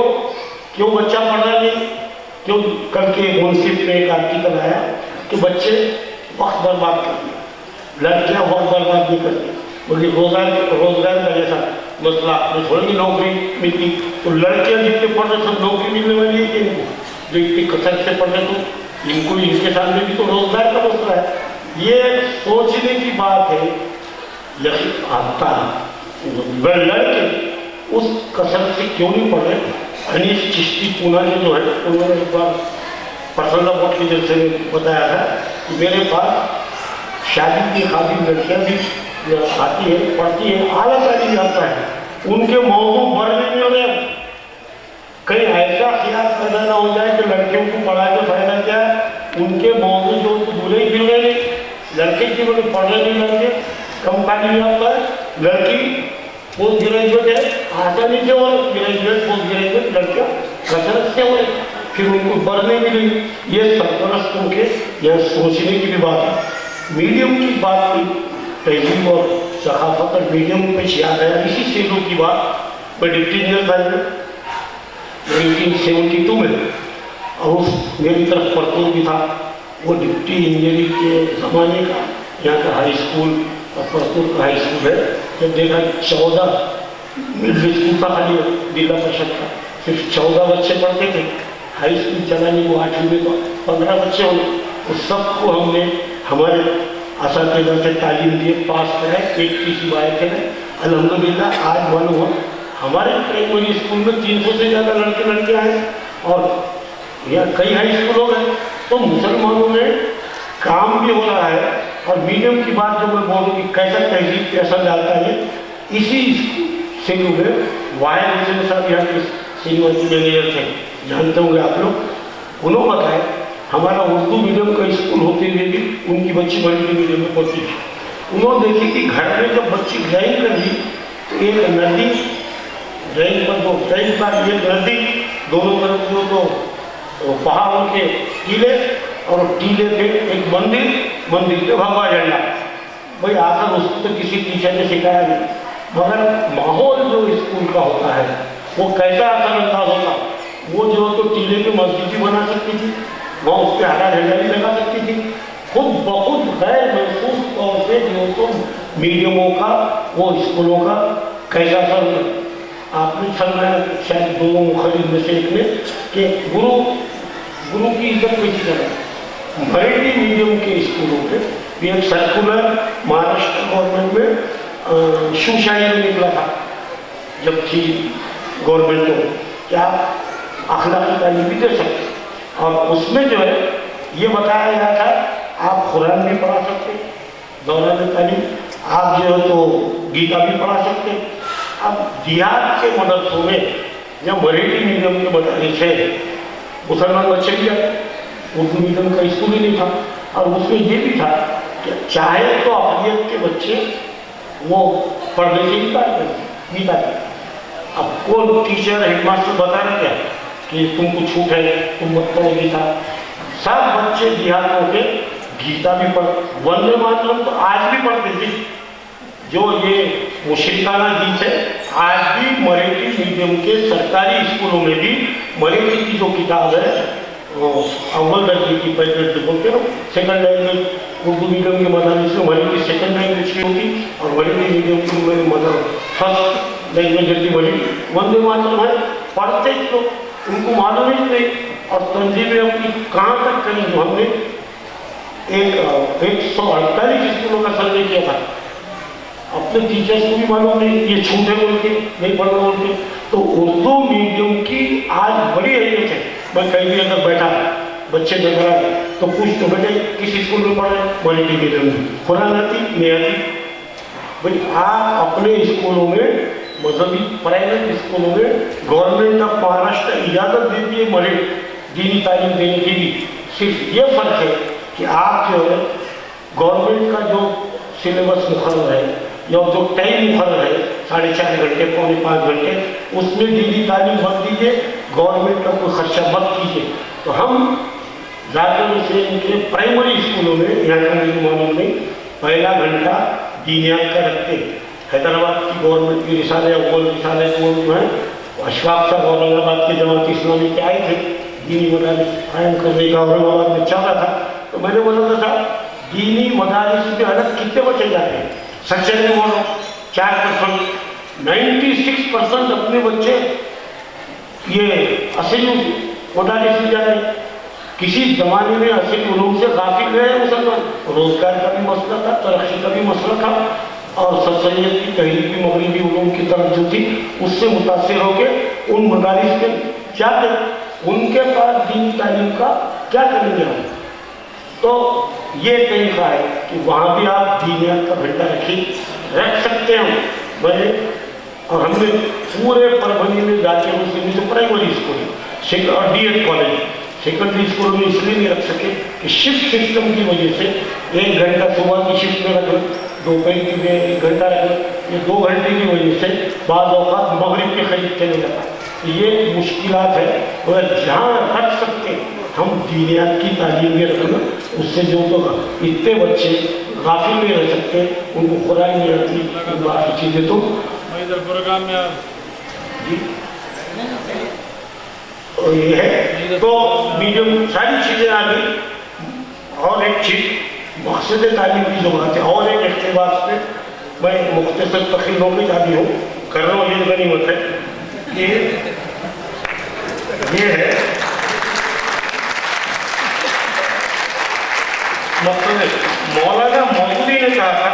B: क्यों बच्चा पढ़ रहा नहीं, क्यों? कल के मुंसिफ में एक आर्टिकल आया कि बच्चे वक्त बर्बाद कर दिए, लड़कियाँ वक्त बर्बाद नहीं करती, बोली रोजगार का जैसा मसला तो थोड़ी नौकरी मिलती, तो लड़कियाँ जितने पढ़ रहे सब नौकरी मिलने वाली है कि इनको जो इतनी कसरत से पढ़ रहे तो इनको इनके सामने भी तो रोजगार का मसला है। ये सोचने की बात है। यकीन आता लड़के उस कसरत से क्यों नहीं पढ़ रहे? अनीस चिश्ती पूना के जो है उन्होंने एक बार पर्सनल अबाउट के जलसे में बताया था कि मेरे पास शादी की खातिर लड़कियाँ भी आती है, पढ़ती है, आला तालीम आता है, उनके मौजू बढ़ नहीं हो रहे। कहीं ऐसा ख्याल पैदा ना हो जाए कि लड़कियों को पढ़ा के फायदा क्या है, उनके मौजू जो दूल्हे ही मिल रहे, लड़के की बोले पढ़ रहे नहीं, लड़के कम तालीम आता है, लड़की पोस्ट ग्रेजुएट है, आसानी से हो ग्रेजुएट पोस्ट ग्रेजुएट लड़कियाँ कसरत से हो, फिर उनको बढ़ने मिली। ये सरपरस्तों के यह सोचने की भी बात है। मीडियम की बात की तहजीब और सकाफत और मीडियम पे याद आया, इसी सेलों की बात। मैं डिप्टी इंजीनियर था 1972 में, और उस मेरी तरफ परतूर भी था, वो डिप्टी इंजीनियरिंग के ज़माने का यहाँ का हाई स्कूल और परतूर का हाई स्कूल है। जब देखा 14 मिडिल स्कूल था खाली जिला परिषद का, सिर्फ 14 बच्चे पढ़ते थे, हाई स्कूल चलाने को 8वीं में तो 15 बच्चे होंगे। उस सबको हमने हमारे असातिज़ा से तालीम दिए, पास कराए, 21 आए थे, अल्हम्दुलिल्लाह आज मालूम हो हमारे प्राइमरी स्कूल में 300 से ज़्यादा लड़के लड़कियाँ हैं और यहाँ कई हाई स्कूल हो गए। तो मुसलमानों में काम भी हो रहा है। और मीडियम की बात जो मैं बोलूँ कि कैसा तहजीब पे असर डालता है, इसी से में वाहिद हुसैन साहब यहाँ के सीनियर मैनेजर थे, जानते होंगे आप लोग, उन्होंने बताया हमारा उर्दू मीडियम का स्कूल होते हुए भी उनकी बच्ची मराठी मीडियम में पढ़ती थी। उन्होंने देखी कि घर में जब बच्ची ड्राइंग कर ली तो एक नदी ड्राइंग पर दो ड्राइंग पर एक नदी, दोनों तरफ जो तो पहाड़ों के टीले और टीले पे एक मंदिर, मंदिर पे भगवा झंडा। भाई आखिर उसको तो किसी टीचर ने सिखाया नहीं, मगर माहौल जो स्कूल का होता है वो कैसा असरअंदाज होता। वो जो तो टीले पे मस्जिद भी बना सकती थी, वहाँ उस पर हरा झंडा भी लगा सकती थी। खुद बहुत गैर महसूस तौर पे जो तो मीडियमों का वो स्कूलों का कैसा असर आपने फरमाया शायद दोनों मुखलिफ में से एक ने कि गुरु की इज्जत कैसी करें। मराठी मीडियम के स्कूलों पे एक सर्कुलर महाराष्ट्र गवर्नमेंट में शिवशाही में निकला था जब थी गवर्नमेंट को कि आप अखलाकी तालीम भी दे सकते। और उसमें जो है ये बताया गया था आप कुरान भी पढ़ा सकते, दौरान तालीम आप जो है तो गीता भी पढ़ा सकते। अब देहात के मदरसों में जब मराठी मीडियम के मदारिस है, मुसलमान बच्चे भी आते, उर्दू मीडियम का स्कूल ही नहीं था। और उसमें ये भी था कि चाहे तो अक़लियत के बच्चे वो पढ़ने से नहीं पाते। अब कौन टीचर हेडमास्टर बता रहे क्या कि तुमको छूट है, तुम मत पढ़ो गीता। सब बच्चे देहातों के गीता भी पढ़, वंदे मातरम तो आज भी पढ़ते थे। जो ये मुशरिकाना गीत है आज भी मराठी मीडियम के सरकारी स्कूलों में भी मराठी की जो किताब है अव्वल दर्जे की, पहले दर्जे बोलते हो, सेकंड लैंग्वेज उर्दू मीडियम के मदारिस में मराठी सेकंड लैंग्वेज की होती और मराठी मीडियम की मेरे मदर फर्स्ट लैंग्वेज होती मराठी। वंदे मातरम है पढ़ते तो उनको मालूम ही नहीं। और तंजीमें अपनी कहाँ तक करी, जो हमने 148 स्कूलों का सर्वे किया था, अपने टीचर्स को भी मालूम नहीं ये छूट है बोल के, नहीं पढ़ बोल के। तो उर्दू मीडियम की आज बड़ी अहमियत है। मैं कहीं भी अगर बैठा बच्चे नजर आए तो पूछ तो बेटे किस स्कूल में पढ़े, मराठी मीडियम में, कुरान आती नहीं आती। भाई आप अपने स्कूलों में मजहबी प्राइवेट स्कूलों में गवर्नमेंट ऑफ महाराष्ट्र इजाज़त देती है मराठी दीनी तालीम देने की भी। सिर्फ ये फर्क है कि आप जो है गवर्नमेंट का जो सिलेबस मुकर्रर है या जो टाइम मुकर्रर है 4.5 घंटे पौने 5 घंटे, उसमें दीनी तालीम मत दीजिए, गवर्नमेंट का कोई खर्चा मत कीजिए। तो हम जाकर उसे इनके प्राइमरी स्कूलों में, यहाँ का मुझे मालूम नहीं, पहला घंटा दीनियात का रखते। हैदराबाद की गवर्नमेंट की रिसाले अव्वल रिसाले जो है अशफाक साहब औरंगाबाद की जमात इस्लामी के आए थे दीनी मदारिस कायम करने का, औरंगाबाद में चल रहा था। तो मैंने बोला था दीनी मदारिस में अलग कितने बच्चे जाते हैं, सच्चे में बोलो 4%, 96% अपने बच्चे ये असल मदारिस में जाते हैं। किसी जमाने में असल उलूम से गाफिल रहे मुसलमान, रोजगार का भी मसला था, तरक्की का भी मसला था, और सर सैयद की तहरीकी मगरबी उलूम की तरफ जो थी उससे मुतासिर होकर उन मदारिस में जाते, उनके पास दीनी तालीम का क्या करेंगे हम। तो ये तरीका है कि वहाँ भी आप दीनियात का घंटा रख सकते हैं मैंने। और हमने पूरे परभनी में जाके उसके जो प्राइमरी स्कूल और DED कॉलेज सेकेंडरी स्कूल में इसलिए नहीं रख सके कि शिफ्ट सिस्टम की वजह से 1 घंटा सुबह की शिफ्ट में रख लो, दोपहर की में 1 घंटा रख लो, ये 2 घंटे की वजह से बाद औक़ात मगरिब के करीब चले जाता। ये मुश्किलात है, और जहाँ रख सकते हम दीनियात की तालीम में रखना, उससे जो तो इतने बच्चे गाफिल नहीं रह सकते, उनको खुराक नहीं आती, बाकी चीज़ें तो
C: इधर प्रोग्राम में
B: जी और ये है। तो मीडियम सारी चीज़ें आ गई। और एक चीज़ मकसद तालीम की जो बात है, और एक इक़्तिबास पे मैं मुख्तसर तक़रीरों में जाती हूँ कर रहा हूँ, ये गनीमत है कि ये है मौलाना मौदूदी ने कहा था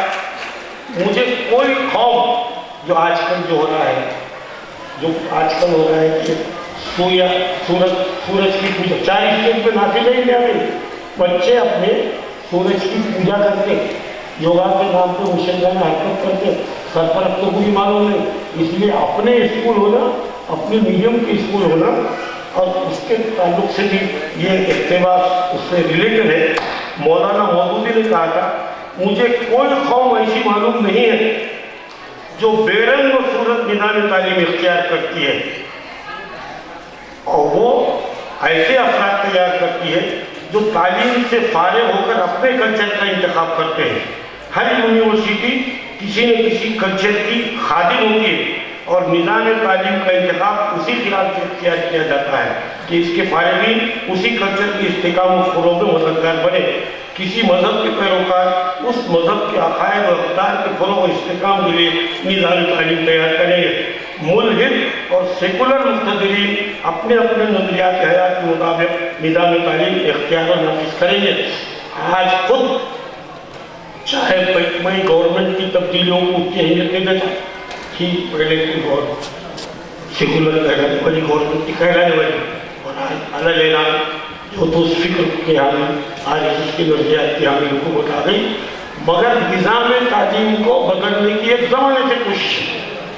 B: मुझे कोई कौम जो आजकल जो हो रहा है, जो आजकल हो रहा है कि सूरज की पूजा 4 स्टेज पे नाफिले इंडिया में बच्चे अपने सूरज की पूजा करते, योगा के नाम पे मुसलमान हरकत करते, सरपरस्त को भी मालूम नहीं। इसलिए अपने स्कूल होना, अपने मीडियम के स्कूल होना और उसके ताल्लुक से भी ये इत्तेफाक उससे रिलेटेड है। मौलाना मौदूदी ने कहा था, मुझे कोई कौम ऐसी मालूम नहीं है जो बेरंग व सूरत निज़ाम तालीम इख्तियार करती है और वो ऐसे अफराद तैयार करती है जो तालीम से फारिग होकर अपने कल्चर का इंतखाब करते हैं। हर यूनिवर्सिटी किसी न किसी कल्चर की खादिम होती है और निज़ाम तालीम का इंतखाब उसी खिलाफ से इख्तियार किया जाता है कि इसके फारिगीन उसी कल्चर की इस्तेकाम और फ़रोग़ में मददगार बने। किसी मज़हब के पैरोकार उस मज़हब के अक़ायद और अक़दार के फ़रोग़ और इस्तेकाम के लिए निज़ाम तालीम तैयार करेंगे। मुल्हिद और सेकुलर मुक़्तदरीन अपने अपने नज़रियात हयात के मुताबिक निज़ाम तालीम इख्तियार और नाफिज़ करेंगे। आज खुद चाहे मैं गवर्नमेंट की तब्दीलियों को उतनी अहमियत नहीं देता कि पहले की सेकुलर कहलाने वाली गवर्नमेंट की कहलाने वाली, और आज अलग ऐलान जो तो उस फिक्र के हामिल आज इसके नज़रियात के हामिल हुकूमत आ गई, मगर निज़ाम तालीम को बदलने की एक ज़माने से कोशिश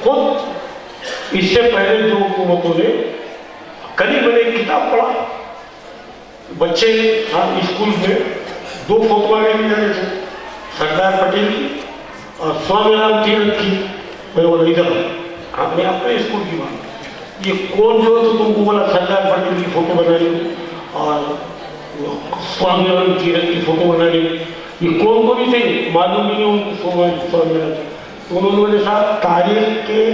B: खुद इससे पहले जो हुकूमतों ने करीब मैंने एक किताब पढ़ा, बच्चे स्कूल में 2 फोटो ले जाने थे, सरदार पटेल की और स्वामीराम तीरथ की। मैंने बोला इधर आपने अपने स्कूल की बात, ये कौन जो तो तुमको बोला सरदार पटेल की फोटो बना ली और स्वामीराम तीरथ की फोटो बना ली, ये कौन को भी थे मालूम ही नहीं उनको स्वामीराम। तो उन्होंने बोले साहब तारीख के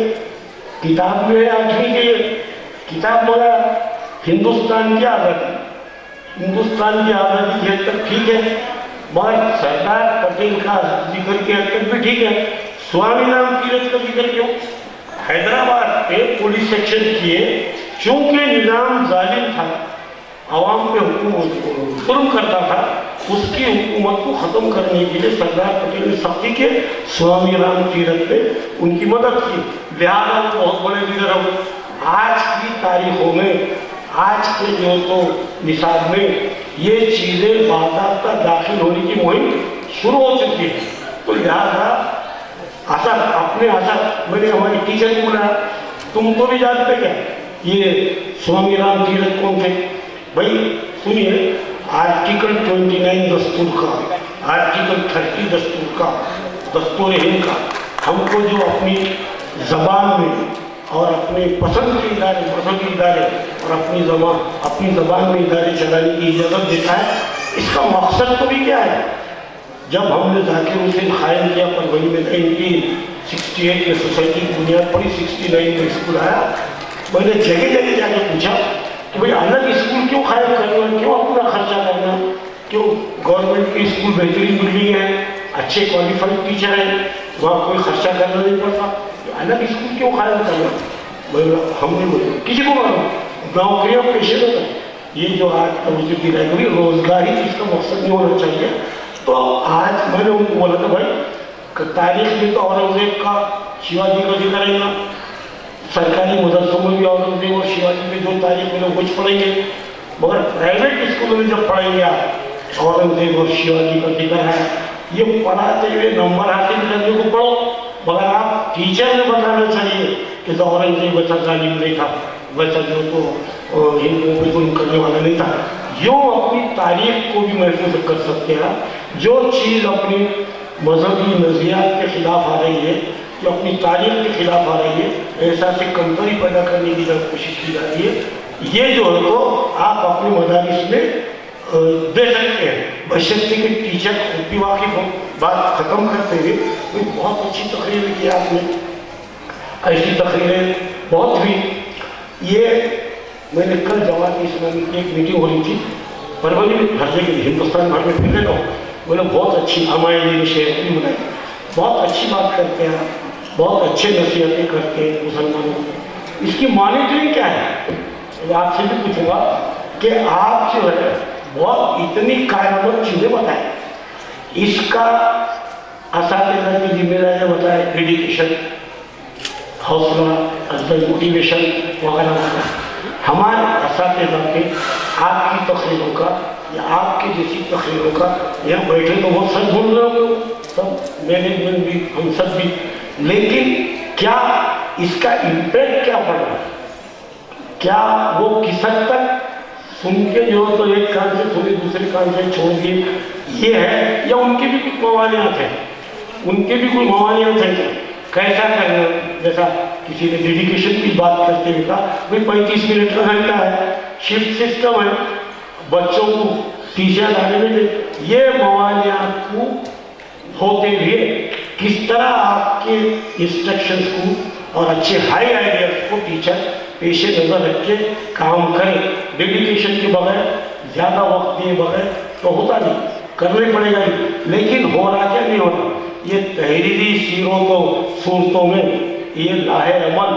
B: किताब में 8वीं की किताब बोला हिंदुस्तान की आज़ादी, हिंदुस्तान की आज़ादी है तक ठीक है, मगर सरदार पटेल का जिक्र के हद तक भी ठीक है, स्वामीराम तीरथ का जिक्र क्यों? हैदराबाद पे पुलिस सेक्शन किए, चूंकि निज़ाम जालिम था, आवाम पे जुल्म करता था, उसकी हुकूमत को ख़त्म करने के लिए सरदार पटेल ने सख्ती के स्वामीराम तीरथ ने उनकी मदद की, लिहाजा वो बहुत बड़े लीडर हो। आज की तारीखों में, आज के जो तो निसाब में ये चीज़ें बाकायदा दाखिल होने की मुहिम शुरू हो चुकी है। तो लिहाजा असर अपने असर, मैंने हमारी टीचर को बोला तुमको भी जानते क्या ये स्वामीराम तीरथ कौन थे? भाई सुनिए, आर्टिकल 29 दस्तूर का, आर्टिकल 30 दस्तूर का, दस्तूर हिंद का हमको जो अपनी ज़बान में और अपने पसंद के इदारे, मजहबी इदारे और अपनी ज़बान में इदारे चलाने की इजाज़त देता है। इसका मकसद तो भी क्या है? जब हमने ज़ाकिर हुसैन क़ायम किया फरवरी में 1968 में सोसाइटी की बुनियाद पड़ी, 69 में स्कूल आया, मैंने जगह जगह जाके पूछा कि भाई अलग स्कूल क्यों क़ायम करना, क्यों अपना खर्चा करना, क्यों गवर्नमेंट के स्कूल बेहतरीन बिल्डिंग है, अच्छे क्वालिफाइड टीचर हैं, वहाँ कोई खर्चा करना नहीं पड़ता, अलग स्कूल क्यों क़ायम करना? हमने बोला किसी को मालूम, नौकरियाँ पेशे होता है, ये जो आज तवज्जो दी जाएगी रोज़गार ही इसका मकसद नहीं होना चाहिए। तो आज मैंने उनको बोला था भाई तारीख में तो औरंगज़ेब का, शिवाजी का जिक्र रहेगा, सरकारी मदरसों में भी औरंगज़ेब और शिवाजी में जो तारीख में लोग कुछ पढ़ेंगे, मगर प्राइवेट स्कूलों में जब पढ़ेंगे आप औरंगज़ेब और शिवाजी का जिक्र है, ये पढ़ाते हुए नंबर हासिल करने को पढ़ो, मगर आप टीचर ने बताना चाहिए कि तो औरंगज़ेब वैसा जालिम नहीं था, वैसा जो तो हिंदुओं पे जुल्म करने वाला नहीं था। यूँ अपनी तारीख को भी महफूज कर सकते हैं। जो चीज़ अपनी मजहबी नज़रियात के ख़िलाफ़ आ रही है, जो अपनी तारीख के ख़िलाफ़ आ रही है, ऐसा से कमज़ोरी पैदा करने की जब कोशिश की जा रही है, ये जो है तो आप अपने मदारिस में दे सकते हैं, बशर्ते कि टीचर खुद भी वाकिफ हो। बात ख़त्म करते हुए कोई बहुत अच्छी तकरीर की आपने, ऐसी तकरीरें बहुत हुई। ये मैंने कल जमात इस्लामी की एक मीटिंग हो रही थी फरवरी में, हर जगह हिंदुस्तान भर में फिर रहा हूँ, मैंने बहुत अच्छी हमारे शेख भी बनाई, बहुत अच्छी बात करते हैं, बहुत अच्छे नसीहतें करते हैं मुसलमानों को। इसकी मॉनिटरिंग क्या है? आपसे भी पूछूंगा कि आप जो है बहुत इतनी कायनामत चीज़ें बताएं, इसका असातिज़ा की जिम्मेदारी बताएं, एजुकेशन हौसला अफजाई मोटिवेशन वगैरह वगैरह। हमारे असातिज़ा के आपकी तकरीरों का या आपके जैसी तकरीरों का, यहाँ बैठे तो बहुत सब भूल रहे होंगे, सब मैनेजमेंट भी, हम सब भी, लेकिन क्या इसका इम्पैक्ट क्या पड़ रहा है, क्या वो किस हद तक सुन के जो तो एक कान से सुने दूसरे कान से छोड़ दिए, ये है, या उनके भी कुछ मवानियात हैं, उनके भी कोई मवानियात हैं क्या? कैसा करना, जैसा किसी ने डेडिकेशन की बात करते हुए कहा, भाई 35 मिनट का घंटा है, शिफ्ट सिस्टम है, बच्चों को टीचर लाने में, ये मवानियात को होते हुए किस तरह आपके इंस्ट्रक्शंस को और अच्छे हाई आइडियाज को टीचर पेशे नज़र रख के काम करें। डेडिकेशन के बगैर, ज़्यादा वक्त दिए बगैर तो होता नहीं, करने पड़ेगा ही, लेकिन हो रहा क्या नहीं हो रहा, ये तहरीरी सूरतों में ये लाहे अमल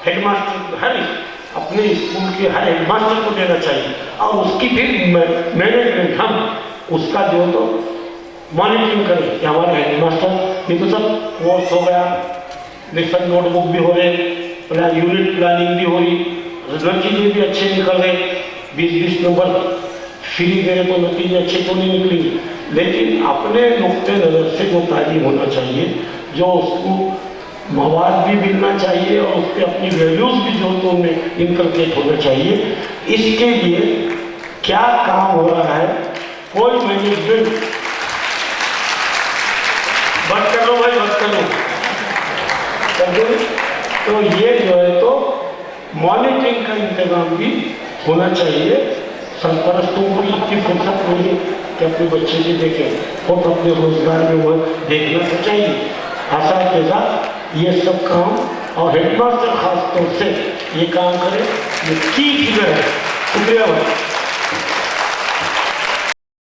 B: हेडमास्टर हर अपने स्कूल के हर हेडमास्टर को देना चाहिए, और उसकी फिर मैनेजमेंट हम उसका जो तो मॉनिटरिंग करें कि हमारे हेडमास्टर, ये तो सब कोर्स हो गया, लेसन नोटबुक भी हो रहे, प्लान यूनिट प्लानिंग भी हो रही, रिजल्ट चीज़ें भी अच्छे निकल रहे, 20-20 नंबर फ्री दे रहे तो नतीजे अच्छे तो नहीं निकलेंगे, लेकिन अपने नुक्ते नज़र से जो तालीम होना चाहिए, जो उसको मवाद भी मिलना चाहिए और उस पर अपनी वैल्यूज़ भी जो तो उनमें इनकलकेट होना चाहिए, इसके लिए क्या काम हो रहा है, कोई मैनेजमेंट बंद कर लो भाई, बंद कर लो, तो ये जो है तो मॉनिटरिंग का इंतजाम भी होना चाहिए। सरपरस्तों को इतनी फुर्सत नहीं कि अपने बच्चे से देखें और अपने रोजगार में वो देखना तो चाहिए। असातिज़ा ये सब काम और हेडमास्टर खास तौर से ये काम करें, ये की फिगर है। शुक्रिया भाई।